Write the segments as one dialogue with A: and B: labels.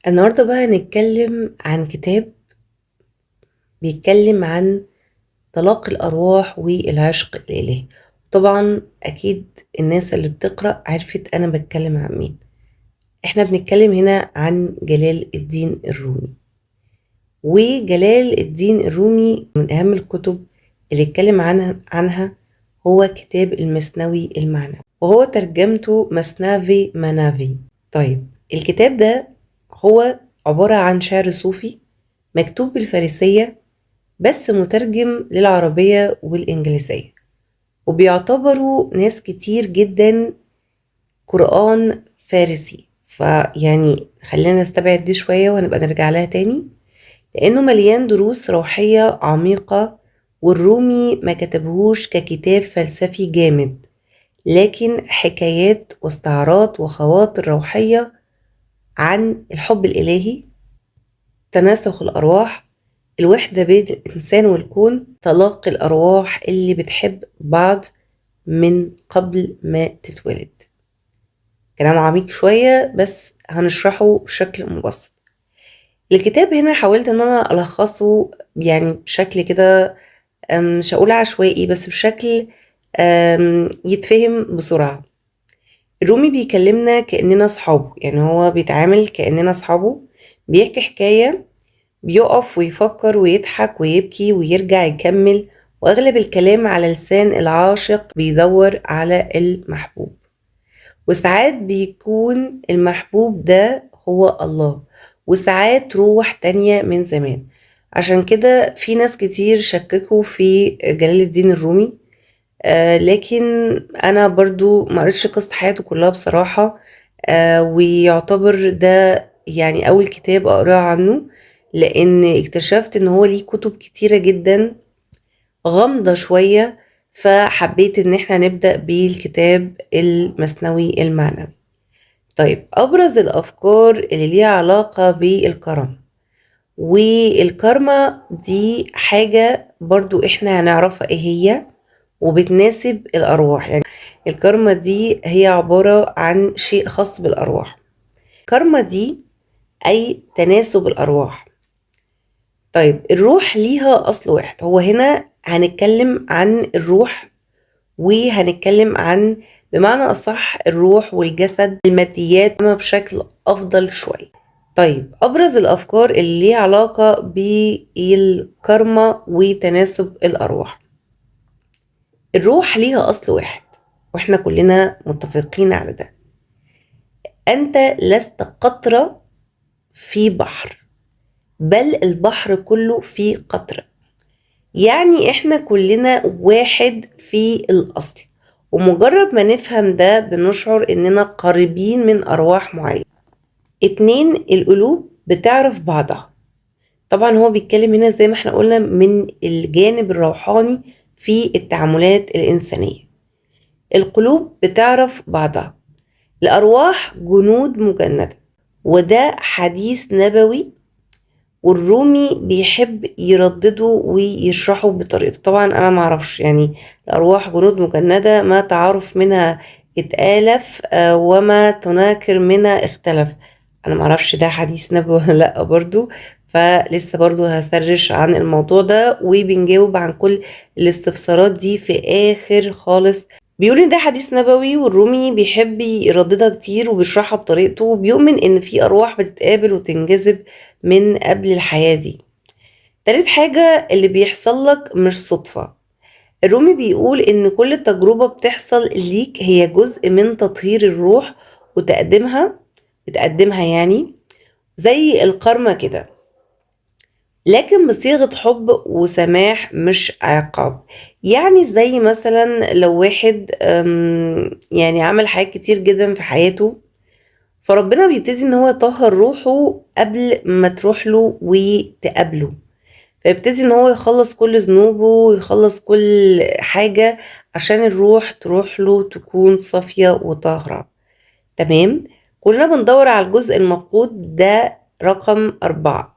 A: النهاردة بقى هنتكلم عن كتاب بيتكلم عن تلاقي الأرواح والعشق الإلهي. طبعا أكيد الناس اللي بتقرأ عرفت أنا بتكلم عن مين. احنا بنتكلم هنا عن جلال الدين الرومي. وجلال الدين الرومي من أهم الكتب اللي اتكلم عنها هو كتاب المثنوي المعنوي، وهو ترجمته مثنوي مناوي. طيب الكتاب ده هو عبارة عن شعر صوفي مكتوب بالفارسية بس مترجم للعربية والإنجليزية، وبيعتبروا ناس كتير جدا قرآن فارسي. فيعني خلينا نستبعد دي شوية وهنبقى نرجع لها تاني، لأنه مليان دروس روحية عميقة. والرومي ما كتبهوش ككتاب فلسفي جامد، لكن حكايات واستعارات وخواطر روحية عن الحب الإلهي، تناسخ الأرواح، الوحدة بين الإنسان والكون، تلاقي الأرواح اللي بتحب بعض من قبل ما تتولد. كلام عميق شوية بس هنشرحه بشكل مبسط. الكتاب هنا حاولت ان انا الخصه يعني بشكل كده، مش هقول عشوائي بس بشكل يتفهم بسرعة. الرومي بيكلمنا كأننا صحابه، يعني هو بيتعامل كأننا صحابه، بيحكي حكاية، بيقف ويفكر ويضحك ويبكي ويرجع يكمل، وأغلب الكلام على لسان العاشق بيدور على المحبوب. وساعات بيكون المحبوب ده هو الله، وساعات روح تانية من زمان. عشان كده في ناس كتير شككوا في جلال الدين الرومي. لكن أنا برضو ما قريتش قصة حياته كلها بصراحة. ويعتبر ده يعني أول كتاب أقرأ عنه، لأن اكتشفت إن هو ليه كتب كتيرة جدا غامضة شوية، فحبيت إن احنا نبدأ بالكتاب المثنوي المعنوي. طيب أبرز الأفكار اللي ليها علاقة بالكرم، والكارما دي حاجة برضو احنا هنعرفها ايه هي وبتناسب الأرواح. يعني الكارما دي هي عبارة عن شيء خاص بالأرواح. الكارما دي أي تناسب الأرواح. طيب الروح ليها أصل واحد، هو هنا هنتكلم عن الروح، وهنتكلم عن بمعنى أصح الروح والجسد الماديات بشكل أفضل شوية. طيب أبرز الأفكار اللي ليها علاقة بالكارما وتناسب الأرواح. الروح ليها أصل واحد وإحنا كلنا متفقين على ده. أنت لست قطرة في بحر، بل البحر كله في قطرة. يعني إحنا كلنا واحد في الأصل، ومجرد ما نفهم ده بنشعر إننا قريبين من أرواح معينة. 2 القلوب بتعرف بعضها. طبعا هو بيتكلم هنا زي ما احنا قلنا من الجانب الروحاني في التعاملات الإنسانية. القلوب بتعرف بعضها. الأرواح جنود مجندة، وده حديث نبوي، والرومي بيحب يردده ويشرحه بطريقته. طبعا أنا معرفش يعني الأرواح جنود مجندة، ما تعارف منها اتآلف وما تناكر منها اختلف. أنا معرفش ده حديث نبوي ولا لأ برضو، فلسه برضو هسرش عن الموضوع ده وبنجاوب عن كل الاستفسارات دي في آخر خالص. بيقول ان ده حديث نبوي، والرومي بيحب يرددها كتير وبيشرحها بطريقته، وبيؤمن ان في ارواح بتتقابل وتنجذب من قبل الحياة دي. تالت حاجة اللي بيحصل لك مش صدفة. الرومي بيقول ان كل تجربة بتحصل ليك هي جزء من تطهير الروح بتقدمها يعني زي الكارما كده، لكن بصيغة حب وسماح مش عقاب. يعني زي مثلا لو واحد يعني عمل حاجات كتير جدا في حياته، فربنا بيبتدي ان هو يطهر روحه قبل ما تروح له وتقابله، فيبتدي ان هو يخلص كل ذنوبه ويخلص كل حاجة عشان الروح تروح له تكون صافية وطاهرة. تمام. كلنا بندور على الجزء المفقود ده، رقم 4.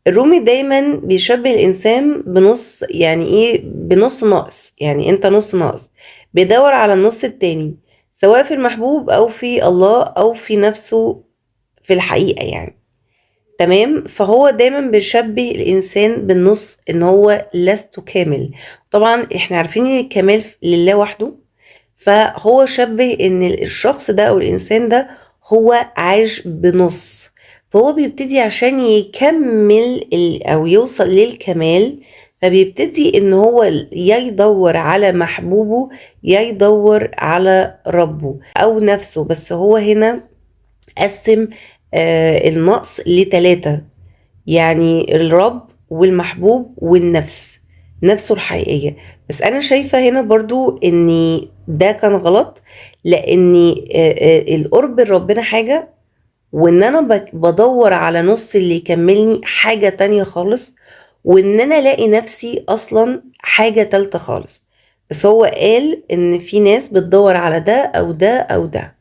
A: الرومي دايما بيشبه الإنسان بنص، يعني إيه بنص ناقص؟ يعني أنت نص ناقص بيدور على النص التاني، سواء في المحبوب أو في الله أو في نفسه في الحقيقة يعني. تمام. فهو دايما بيشبه الإنسان بالنص، إن هو لست كامل. طبعا إحنا عارفين إن الكمال لله وحده، فهو شبه إن الشخص ده أو الإنسان ده هو عايش بنص. فهو بيبتدي عشان يكمل أو يوصل للكمال، فبيبتدي إن هو يا يدور على محبوبه يا يدور على ربه أو نفسه. بس هو هنا قسم النقص ل3، يعني الرب والمحبوب والنفس، نفسه الحقيقية. بس أنا شايفة هنا برضو إن ده كان غلط، لأن القرب لربنا حاجة، وإن أنا بدور على نص اللي يكملني حاجة تانية خالص، وإن أنا ألاقي نفسي أصلا حاجة تالتة خالص. بس هو قال إن في ناس بتدور على ده أو ده أو ده،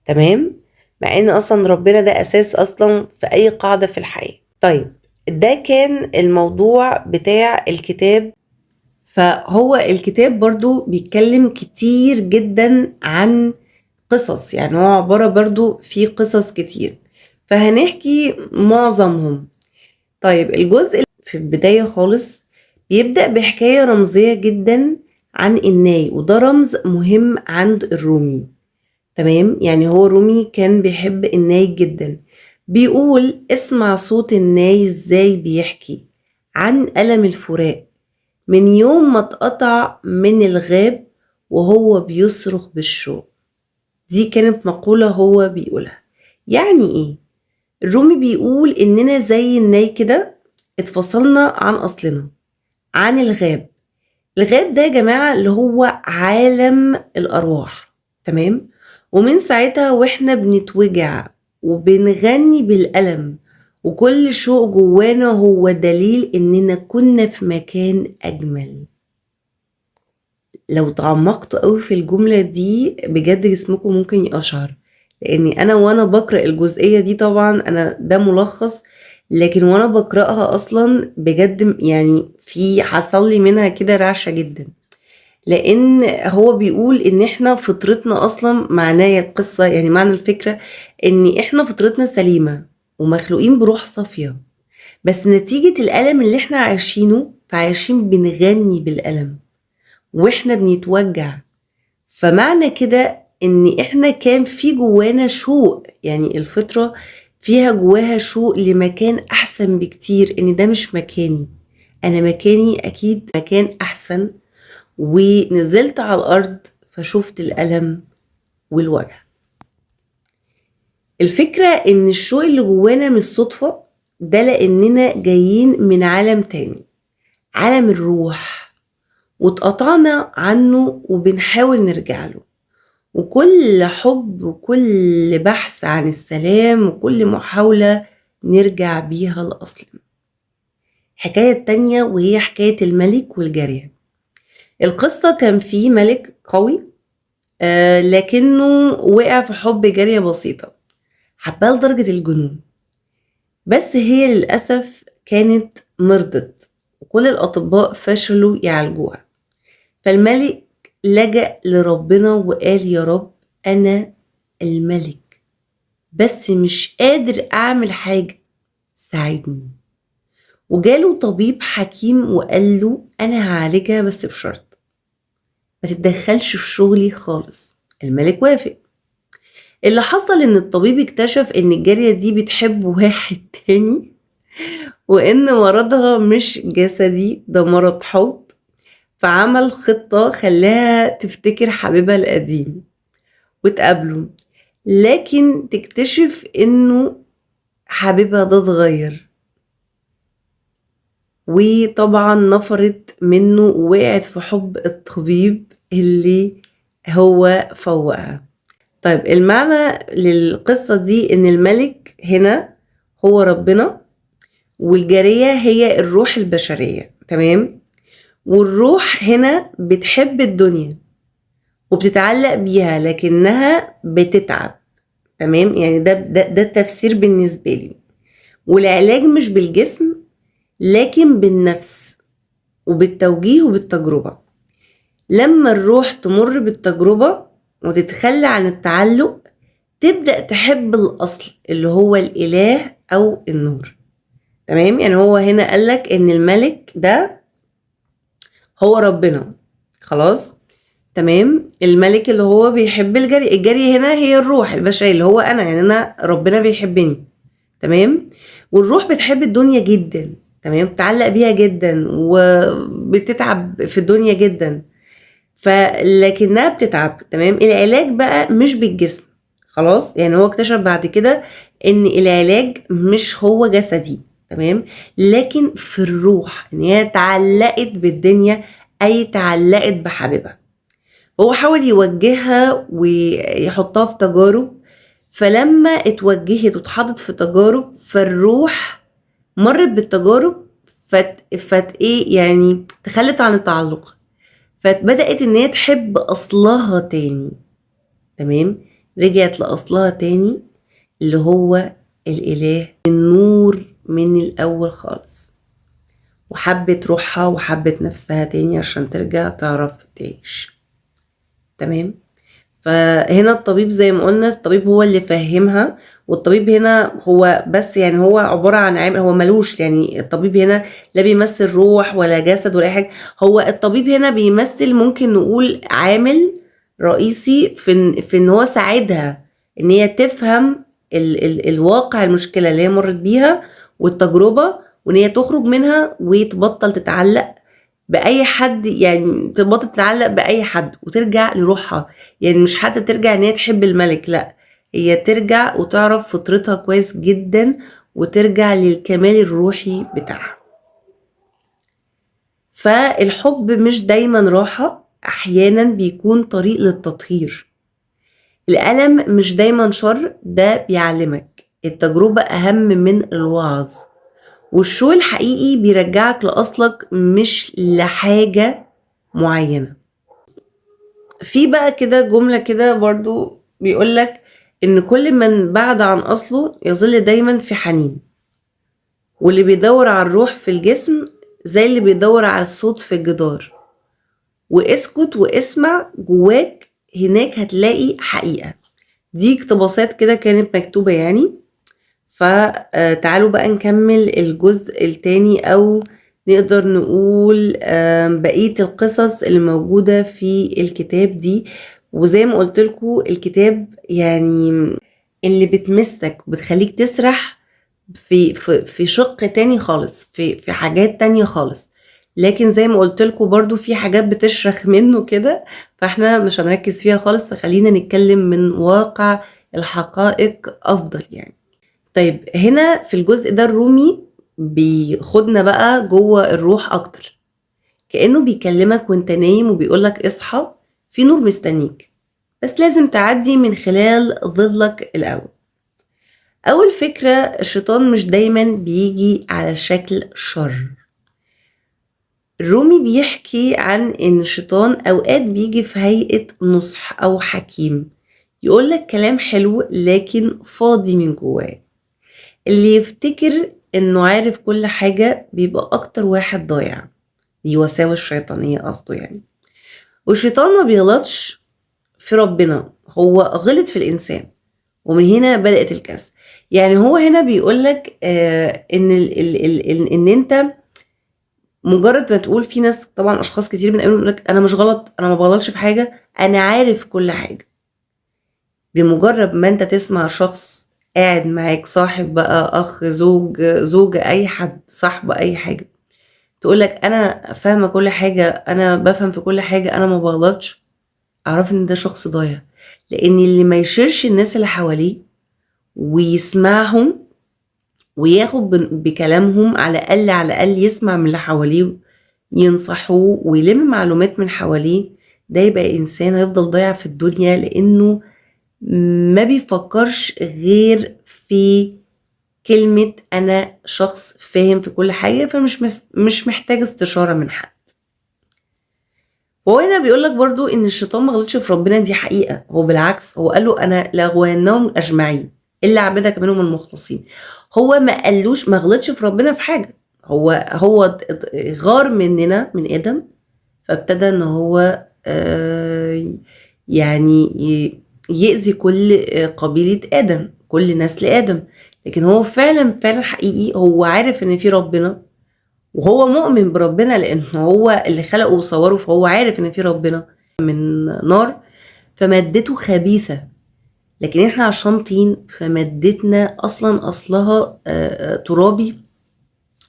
A: تمام، مع ان اصلا ربنا ده اساس اصلا في اي قاعدة في الحياة. طيب، ده كان الموضوع بتاع الكتاب. فهو الكتاب برضو بيتكلم كتير جدا عن قصص، يعني هو عبارة برضو في قصص كتير، فهنحكي معظمهم. طيب، الجزء في البداية خالص بيبدأ بحكاية رمزية جدا عن الناي، وده رمز مهم عند الرومي. تمام، يعني هو رومي كان بيحب الناي جدا. بيقول: اسمع صوت الناي ازاي بيحكي عن ألم الفراق من يوم ما اتقطع من الغاب وهو بيصرخ بالشوق. دي كانت مقولة هو بيقولها. يعني ايه؟ الرومي بيقول اننا زي الناي كده اتفصلنا عن اصلنا، عن الغاب. الغاب ده يا جماعة اللي هو عالم الأرواح، تمام؟ ومن ساعتها واحنا بنتوجع وبنغني بالألم، وكل شوق جوانا هو دليل إننا كنا في مكان أجمل. لو تعمقتوا قوي في الجملة دي بجد جسمكم ممكن يقشعر، لأني أنا وأنا بقرأ الجزئية دي، طبعا أنا ده ملخص، لكن وأنا بقرأها أصلا بجد يعني في حصل لي منها كده رعشة جدا. لان هو بيقول ان احنا فطرتنا اصلا، معناه القصة يعني معنى الفكرة ان احنا فطرتنا سليمة ومخلوقين بروح صافية، بس نتيجة الألم اللي احنا عايشينه فعايشين بنغني بالألم واحنا بنتوجع. فمعنى كده ان احنا كان في جوانا شوق، يعني الفطرة فيها جواها شوق لمكان احسن بكتير، ان ده مش مكاني، انا مكاني اكيد مكان احسن. ونزلت على الأرض فشوفت الألم والوجع. الفكرة إن الشوق اللي جوانا مش صدفة، ده لأننا جايين من عالم تاني، عالم الروح، واتقطعنا عنه وبنحاول نرجع له. وكل حب وكل بحث عن السلام وكل محاولة نرجع بيها لأصلنا. حكاية تانية وهي حكاية الملك والجارية. القصة كان فيه ملك قوي، لكنه وقع في حب جارية بسيطة حبها لدرجة الجنون، بس هي للأسف كانت مرضت وكل الأطباء فشلوا يعالجوها. فالملك لجأ لربنا وقال: يا رب، أنا الملك بس مش قادر أعمل حاجة، ساعدني. وجاله طبيب حكيم وقال له: أنا هعالجها بس بشرط، ما تتدخلش في شغلي خالص. الملك وافق. اللي حصل ان الطبيب اكتشف ان الجارية دي بتحب واحد تاني، وان مرضها مش جسدي، ده مرض حب. فعمل خطة خلاها تفتكر حبيبها القديم وتقابله، لكن تكتشف انه حبيبها ده اتغير، وطبعا نفرت منه ووقعت في حب الطبيب اللي هو فوقها. طيب، المعنى للقصة دي ان الملك هنا هو ربنا، والجارية هي الروح البشرية، تمام؟ والروح هنا بتحب الدنيا وبتتعلق بيها لكنها بتتعب، تمام؟ يعني ده التفسير بالنسبة لي. والعلاج مش بالجسم لكن بالنفس وبالتوجيه وبالتجربة. لما الروح تمر بالتجربة وتتخلى عن التعلق، تبدأ تحب الأصل اللي هو الإله أو النور. تمام. يعني هو هنا قالك ان الملك ده هو ربنا، خلاص تمام. الملك اللي هو بيحب الجري، الجري هنا هي الروح البشرية اللي هو انا، يعني انا ربنا بيحبني، تمام. والروح بتحب الدنيا جدا، تمام، بتتعلق بيها جدا وبتتعب في الدنيا جدا، فلكنها بتتعب، تمام. العلاج بقى مش بالجسم، خلاص. يعني هو اكتشف بعد كده ان العلاج مش هو جسدي، تمام، لكن في الروح، ان هي اتعلقت بالدنيا، اي اتعلقت بحبيبها. هو حاول يوجهها ويحطها في تجارب، فلما اتوجهت واتحطت في تجارب فالروح مرت بالتجارب، فت ايه يعني تخلت عن التعلق، فبدأت ان هي تحب اصلها تاني، تمام. رجعت لاصلها تاني اللي هو الاله النور من الاول خالص، وحبت روحها وحبت نفسها تاني عشان ترجع تعرف تعيش، تمام. فهنا الطبيب زي ما قلنا، الطبيب هو اللي فهمها، والطبيب هنا هو بس يعني هو عبارة عن عامل، هو ملوش يعني الطبيب هنا لا بيمثل روح ولا جسد ولا أي حاجة. هو الطبيب هنا بيمثل ممكن نقول عامل رئيسي في ان هو ساعدها ان هي تفهم الواقع، المشكلة اللي هي مرت بيها والتجربة، وان هي تخرج منها وتبطل تتعلق بأي حد، يعني تبطل تتعلق بأي حد وترجع لروحها. يعني مش حتى ترجع ان هي تحب الملك، لا، هي ترجع وتعرف فطرتها كويس جدا وترجع للكمال الروحي بتاعها. فالحب مش دايما راحة، احيانا بيكون طريق للتطهير. الألم مش دايما شر، ده بيعلمك. التجربة أهم من الوعظ، والشو الحقيقي بيرجعك لأصلك مش لحاجة معينة. في بقى كده جملة كده برضو بيقولك إن كل من بعد عن أصله يظل دايما في حنين، واللي بيدور على الروح في الجسم زي اللي بيدور على الصوت في الجدار. واسكت واسمع جواك، هناك هتلاقي حقيقة. دي اقتباسات كده كانت مكتوبة يعني. فتعالوا بقى نكمل الجزء التاني، أو نقدر نقول بقية القصص اللي موجودة في الكتاب دي. وزي ما قلت لكم الكتاب يعني اللي بتمسك وبتخليك تسرح في شق تاني خالص، في حاجات تانية خالص. لكن زي ما قلت لكم برضو في حاجات بتشرخ منه كده، فاحنا مش هنركز فيها خالص، فخلينا نتكلم من واقع الحقائق أفضل يعني. طيب هنا في الجزء ده الرومي بياخدنا بقى جوه الروح أكتر، كأنه بيكلمك وانت نايم وبيقولك اصحى، في نور مستنيك، بس لازم تعدي من خلال ظلك الأول. أول فكرة، الشيطان مش دايما بيجي على شكل شر. الرومي بيحكي عن إن الشيطان أوقات بيجي في هيئة نصح أو حكيم، يقولك كلام حلو لكن فاضي من جواه. اللي يفتكر إنه عارف كل حاجة بيبقى أكتر واحد ضايع. دي وساوس شيطانية قصده يعني. والشيطان ما بيغلطش في ربنا، هو غلط في الإنسان، ومن هنا بدأت الكارثة. يعني هو هنا بيقولك ان ان انت مجرد ما تقول، في ناس طبعا اشخاص كتير من يقول لك انا مش غلط، انا ما بغلطش في حاجة، انا عارف كل حاجة. بمجرد ما انت تسمع شخص قاعد معاك، صاحب بقى، اخ، زوجة، اي حد، صاحب، اي حاجة، تقولك انا فاهمة كل حاجة، انا بفهم في كل حاجة، انا ما بغلطش، اعرف ان ده شخص ضايع. لان اللي ما يشيرش الناس اللي حواليه ويسمعهم وياخد بكلامهم، على الأقل يسمع من اللي حواليه، ينصحوه ويلم معلومات من حواليه، ده يبقى إنسان هيفضل ضايع في الدنيا، لأنه ما بيفكرش غير في كلمة أنا شخص فاهم في كل حاجة، فمش مش محتاج استشارة من حد. وهو هنا بيقولك برضو إن الشيطان ما غلطش في ربنا، دي حقيقة. هو بالعكس، هو قاله أنا لأغوينهم أجمعين إلا عبادك منهم المخلصين. هو ما قالوش ما غلطش في ربنا في حاجة، هو غار مننا من آدم، فابتدى إن هو يعني يأذي كل قبيلة آدم، كل نسل آدم. لكن هو فعلا فعلا حقيقي هو عارف ان في ربنا، وهو مؤمن بربنا لان هو اللي خلقه وصوره، فهو عارف ان في ربنا من نار، فمادته خبيثة. لكن احنا عشان طين فمادتنا اصلها ترابي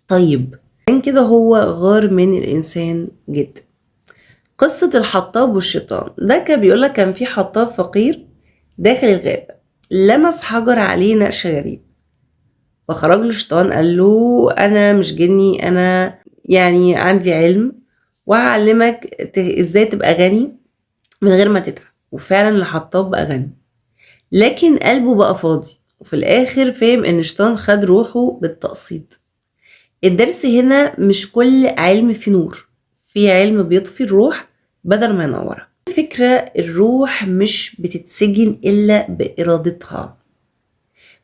A: طيب. عشان كده هو غار من الانسان جدا. قصة الحطاب والشيطان ده كان بيقولك كان في حطاب فقير داخل الغابة، لمس حجر عليه نقش غريب، فخرج له الشيطان قال له انا مش جني، انا يعني عندي علم وهعلمك ازاي تبقى غني من غير ما تتعب. وفعلا الحطاب بقى غني، لكن قلبه بقى فاضي، وفي الاخر فهم ان الشيطان خد روحه بالتقسيط. الدرس هنا مش كل علم فيه نور، في علم بيطفي الروح بدل ما ينورها. فكرة الروح مش بتتسجن إلا بإرادتها.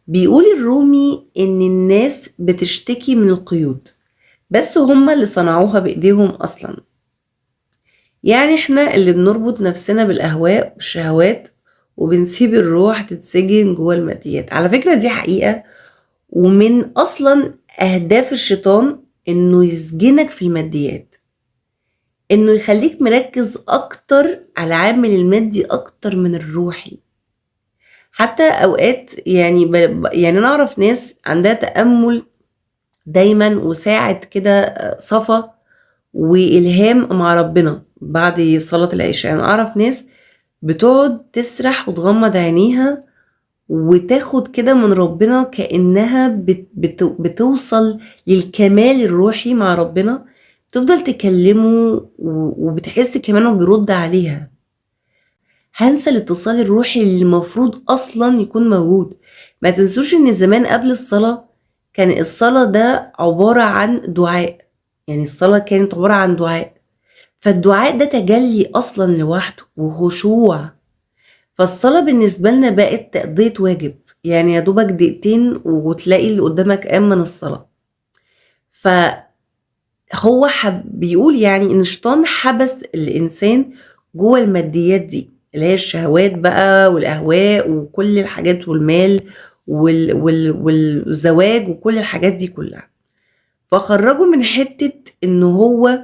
A: بيقول الرومي إن الناس بتشتكي من القيود، بس هما اللي صنعوها بإيديهم أصلا. يعني احنا اللي بنربط نفسنا بالأهواء والشهوات وبنسيب الروح تتسجن جوه الماديات. على فكرة دي حقيقة، ومن أصلا أهداف الشيطان إنه يسجنك في الماديات، إنه يخليك مركز أكتر على العامل المادي أكتر من الروحي. حتى أوقات يعني يعني نعرف ناس عندها تأمل دايما وساعة كده صفا وإلهام مع ربنا بعد صلاة العشاء. يعني أعرف ناس بتقعد تسرح وتغمض عينيها وتاخد كده من ربنا كأنها بتوصل للكمال الروحي مع ربنا، تفضل تكلمه وبتحس كمان انه بيرد عليها. هنسى الاتصال الروحي اللي المفروض اصلا يكون موجود. ما تنسوش ان زمان قبل الصلاة كان الصلاة ده عبارة عن دعاء، يعني الصلاة كانت عبارة عن دعاء، فالدعاء ده تجلي اصلا لوحده وخشوع. فالصلاة بالنسبة لنا بقت تقضية واجب، يعني يا دوبك دقيقتين وتلاقي اللي قدامك قام من الصلاة. فهو بيقول يعني ان الشيطان حبس الانسان جوه الماديات دي اللي هي الشهوات بقى والاهواء وكل الحاجات والمال والزواج وكل الحاجات دي كلها، فخرجه من حتة انه هو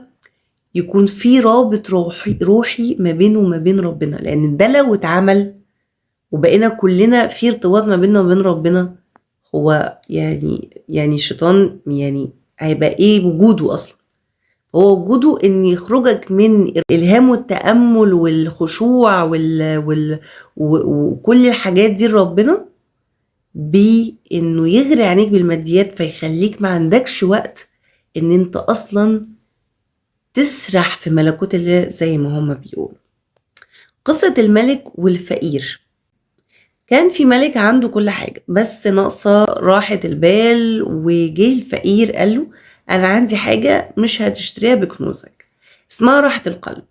A: يكون في رابط روحي ما بينه وما بين ربنا. لان ده لو اتعمل وبقينا كلنا في ارتباط ما بيننا وبين ربنا، هو يعني الشيطان يعني هيبقى ايه وجوده اصلا؟ هو وجوده ان يخرجك من الالهام والتامل والخشوع وكل الحاجات دي لربنا، بانه يغري عينيك بالماديات فيخليك ما عندكش وقت ان انت اصلا تسرح في ملكوت الله زي ما هما بيقولوا. قصة الملك والفقير. كان في ملك عنده كل حاجة بس ناقصة راحة البال، وجه الفقير قال له أنا عندي حاجة مش هتشتريها بكنوزك، اسمها راحة القلب.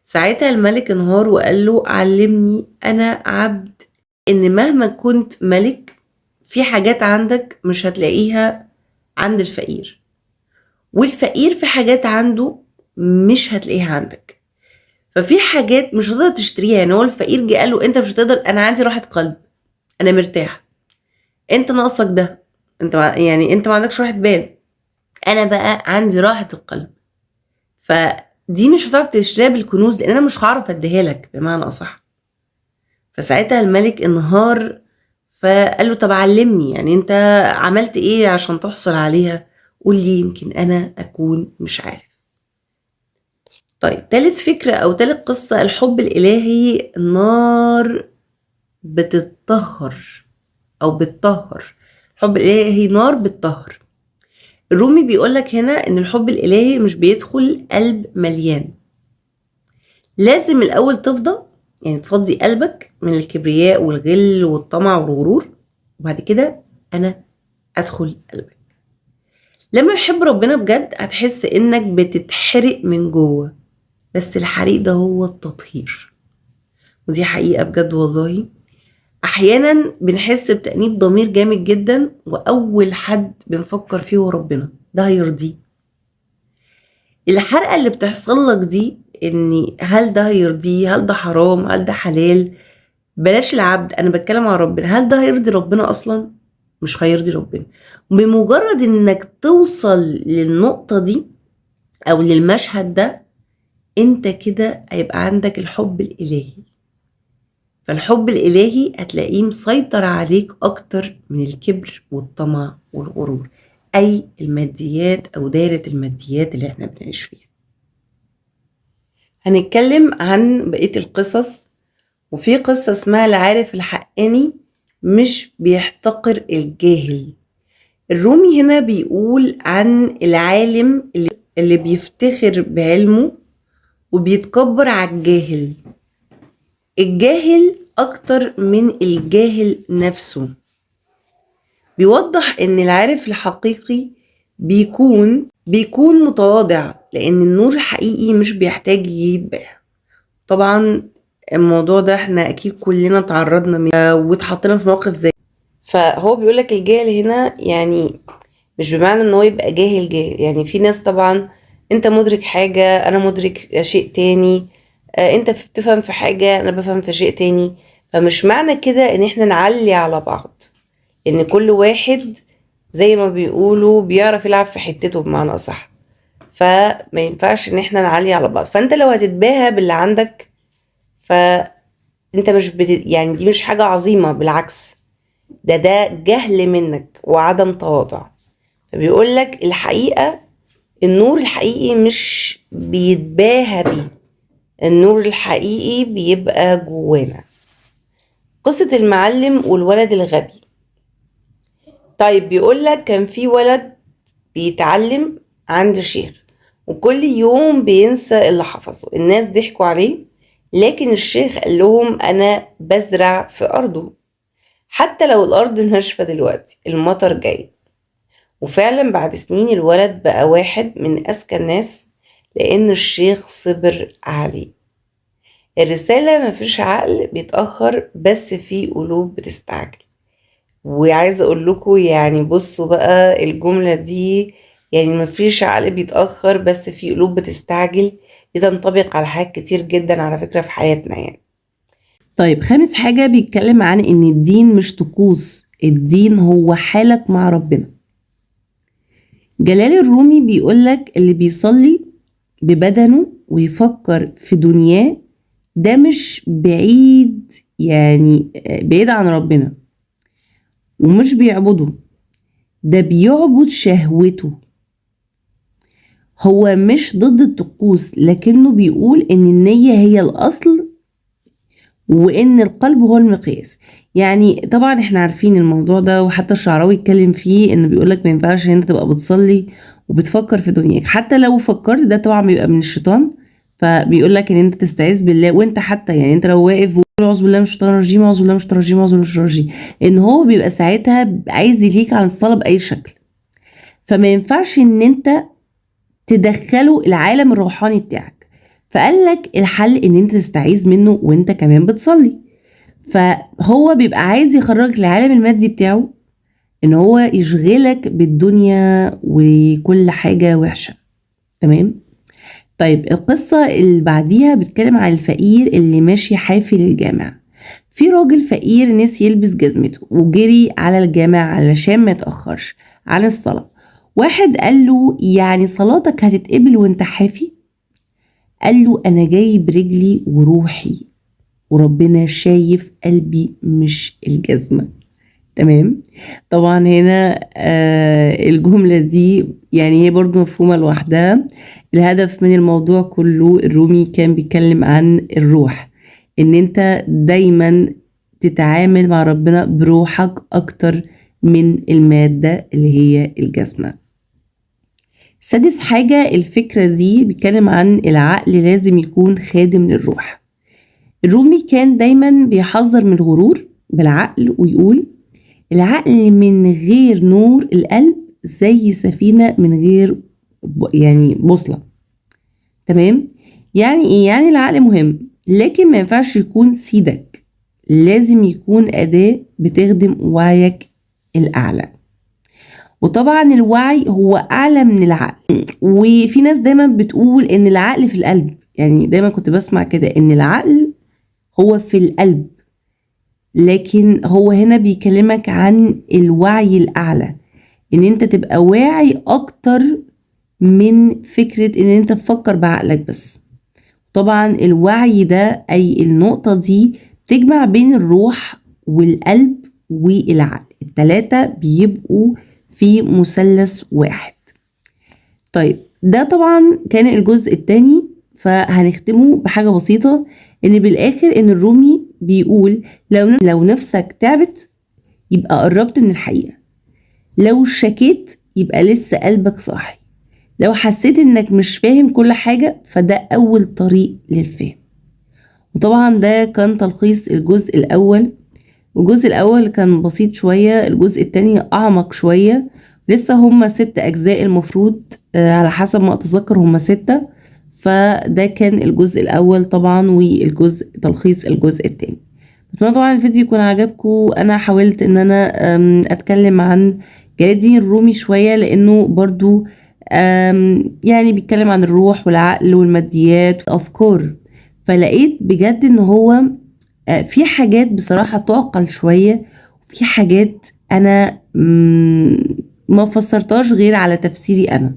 A: ساعتها الملك انهار وقال له علمني أنا عبد إن مهما كنت ملك في حاجات عندك مش هتلاقيها عند الفقير، والفقير في حاجات عنده مش هتلاقيها عندك. ففي حاجات مش هتقدر تشتريها. يعني هو الفقير جه قال له انت مش هتقدر، انا عندي راحة قلب، انا مرتاح، انت ناقصك ده، يعني انت ما عندكش راحة بال، انا بقى عندي راحة القلب. فدي مش هتعرف تشتريها بالكنوز لان انا مش هعرف اديها لك بمعنى اصح. فساعتها الملك انهار فقال له طب علمني، يعني انت عملت ايه عشان تحصل عليها؟ قول لي يمكن انا اكون مش عارف. طيب تالت فكرة او تالت قصة، الحب الالهي نار بتطهر او بتطهر. الحب الالهي نار بتطهر. الرومي بيقولك هنا ان الحب الالهي مش بيدخل قلب مليان، لازم الاول تفضى، يعني تفضي قلبك من الكبرياء والغل والطمع والغرور، وبعد كده انا ادخل قلبك. لما تحب ربنا بجد هتحس انك بتتحرق من جوه، بس الحريق ده هو التطهير، ودي حقيقة بجد والله. احيانا بنحس بتأنيب ضمير جامد جدا، واول حد بنفكر فيه هو ربنا، ده هيرضيه. الحرقة اللي بتحصل لك دي اني هل ده هيرضيه، هل ده حرام، هل ده حلال؟ بلاش العبد، انا بتكلم عن ربنا. هل ده هيرضي ربنا اصلا؟ مش هيرضي ربنا. بمجرد انك توصل للنقطة دي او للمشهد ده، انت كده هيبقى عندك الحب الالهي. فالحب الالهي هتلاقيه مسيطر عليك اكتر من الكبر والطمع والغرور، اي الماديات او دايرة الماديات اللي احنا بنعيش فيها. هنتكلم عن بقية القصص، وفي قصة اسمها العارف الحقاني مش بيحتقر الجاهل. الرومي هنا بيقول عن العالم اللي بيفتخر بعلمه وبيتكبر على الجاهل. الجاهل أكتر من الجاهل نفسه. بيوضح إن العارف الحقيقي بيكون متواضع، لأن النور الحقيقي مش بيحتاج يتباع. طبعا الموضوع ده احنا أكيد كلنا تعرضنا منه واتحطينا في موقف زي. فهو بيقولك الجاهل هنا يعني مش بمعنى ان هو يبقى جاهل جاهل، يعني في ناس طبعا انت مدرك حاجة انا مدرك شيء تاني، انت بتفهم في حاجة انا بفهم في شيء تاني. فمش معنى كده ان احنا نعلي على بعض، ان كل واحد زي ما بيقولوا بيعرف يلعب في حتته بمعنى اصح. فما ينفعش ان احنا نعلي على بعض. فانت لو هتتباهى باللي عندك فانت مش يعني دي مش حاجة عظيمة، بالعكس ده جهل منك وعدم تواضع. فبيقول لك الحقيقة، النور الحقيقي مش بيتباهى بيه، النور الحقيقي بيبقى جوانا. قصة المعلم والولد الغبي. طيب بيقول لك كان في ولد بيتعلم عند شيخ، وكل يوم بينسى اللي حفظه. الناس ضحكوا عليه، لكن الشيخ قال لهم أنا بزرع في أرضه، حتى لو الأرض ناشفة دلوقتي المطر جاي. وفعلا بعد سنين الولد بقى واحد من أذكى الناس، لأن الشيخ صبر عليه. الرسالة مفيش عقل بيتأخر، بس في قلوب بتستعجل. وعايزة أقول لكم يعني بصوا بقى الجملة دي، يعني مفيش عقل بيتأخر بس في قلوب بتستعجل، دي تنطبق على حاجات كتير جدا على فكرة في حياتنا يعني.
B: طيب خامس حاجة بيتكلم عن ان الدين مش طقوس، الدين هو حالك مع ربنا. جلال الرومي بيقولك اللي بيصلي ببدنه ويفكر في دنياه ده مش بعيد، يعني بعيد عن ربنا ومش بيعبده، ده بيعبد شهوته. هو مش ضد الطقوس، لكنه بيقول ان النية هي الأصل وان القلب هو المقياس. يعني طبعا احنا عارفين الموضوع ده، وحتى الشعراوي اتكلم فيه انه بيقولك ما ينفعش ان انت تبقى بتصلي وبتفكر في دنياك، حتى لو فكرت ده طبعا بيبقى من الشيطان. فبيقولك ان انت تستعيذ بالله، وانت حتى يعني انت لو واقف وقول اعوذ بالله من الشيطان الرجيم، اعوذ بالله من الشيطان الرجيم، اعوذ بالله من الشيطان الرجيم، ان هو بيبقى ساعتها عايز يليك عن الصلاة باي شكل. فما ينفعش ان انت تدخله العالم الروحاني بتاعك. فقال لك الحل ان انت تستعيذ منه وانت كمان بتصلي. فهو بيبقى عايز يخرجك للعالم المادي بتاعه، ان هو يشغلك بالدنيا وكل حاجة وحشة. تمام. طيب القصة اللي بعديها بتكلم عن الفقير اللي ماشي حافي للجامع. في راجل فقير نسي يلبس جزمته وجري على الجامع علشان ما يتأخرش عن الصلاة. واحد قال له يعني صلاتك هتتقبل وانت حافي؟ قال له انا جاي برجلي وروحي، وربنا شايف قلبي مش الجزمة. تمام. طبعا هنا الجملة دي يعني هي برضو مفهومة لوحدها. الهدف من الموضوع كله الرومي كان بيتكلم عن الروح، ان انت دايما تتعامل مع ربنا بروحك اكتر من المادة اللي هي الجسمة. سادس حاجة الفكرة دي بيتكلم عن العقل لازم يكون خادم للروح. الرومي كان دايما بيحذر من الغرور بالعقل، ويقول العقل من غير نور القلب زي سفينة من غير يعني بوصلة. تمام. يعني ايه؟ يعني العقل مهم لكن ما ينفعش يكون سيدك، لازم يكون أداة بتخدم وعيك الأعلى. وطبعا الوعي هو أعلى من العقل. وفي ناس دايما بتقول إن العقل في القلب، يعني دايما كنت بسمع كده إن العقل هو في القلب، لكن هو هنا بيكلمك عن الوعي الأعلى، ان انت تبقى واعي اكتر من فكرة ان انت تفكر بعقلك بس. طبعا الوعي ده اي النقطة دي تجمع بين الروح والقلب والعقل، التلاتة بيبقوا في مثلث واحد. طيب ده طبعا كان الجزء التاني، فهنختمه بحاجة بسيطة، ان بالاخر ان الرومي بيقول لو نفسك تعبت يبقى قربت من الحقيقة، لو شكيت يبقى لسه قلبك صاحي، لو حسيت انك مش فاهم كل حاجة فده اول طريق للفهم. وطبعا ده كان تلخيص الجزء الاول، والجزء الاول كان بسيط شوية، الجزء التاني اعمق شوية، لسه هما 6 اجزاء المفروض، على حسب ما اتذكر هما 6. فده كان الجزء الاول طبعا، والجزء تلخيص الجزء التاني. بتمنى طبعا الفيديو يكون عجبكم. انا حاولت ان انا اتكلم عن جلال الدين الرومي شوية، لانه برضو يعني بيتكلم عن الروح والعقل والماديات والافكار، فلقيت بجد ان هو في حاجات بصراحة تعقل شوية، وفي حاجات انا ما فسرتهاش غير على تفسيري انا.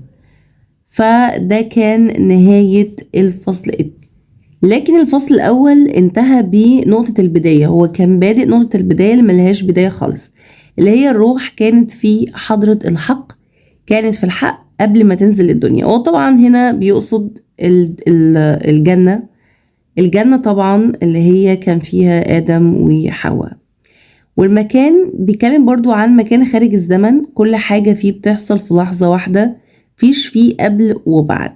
B: فده كان نهاية الفصل لكن الفصل الأول انتهى بنقطة البداية، هو كان بادئ نقطة البداية اللي ملهاش بداية خالص، اللي هي الروح كانت في حضرة الحق، كانت في الحق قبل ما تنزل الدنيا. وطبعا هنا بيقصد الجنة طبعا اللي هي كان فيها آدم وحواء. والمكان بيتكلم برضو عن مكان خارج الزمن، كل حاجة فيه بتحصل في لحظة واحدة، فيش فيه قبل وبعد.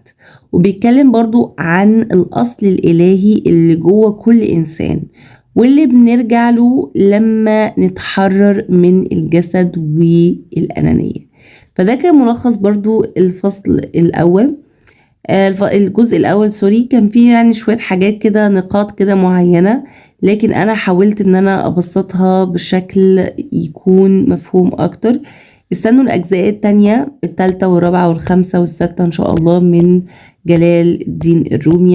B: وبيتكلم برضو عن الأصل الإلهي اللي جوه كل إنسان، واللي بنرجع له لما نتحرر من الجسد والأنانية. فده كان ملخص برضو الفصل الأول، الجزء الأول سوري. كان فيه يعني شوية حاجات كده، نقاط كده معينة، لكن أنا حاولت إن أنا أبسطها بشكل يكون مفهوم أكتر. استنوا الأجزاء التانية، التالتة والرابعة والخامسة والسادسة إن شاء الله من جلال الدين الرومي.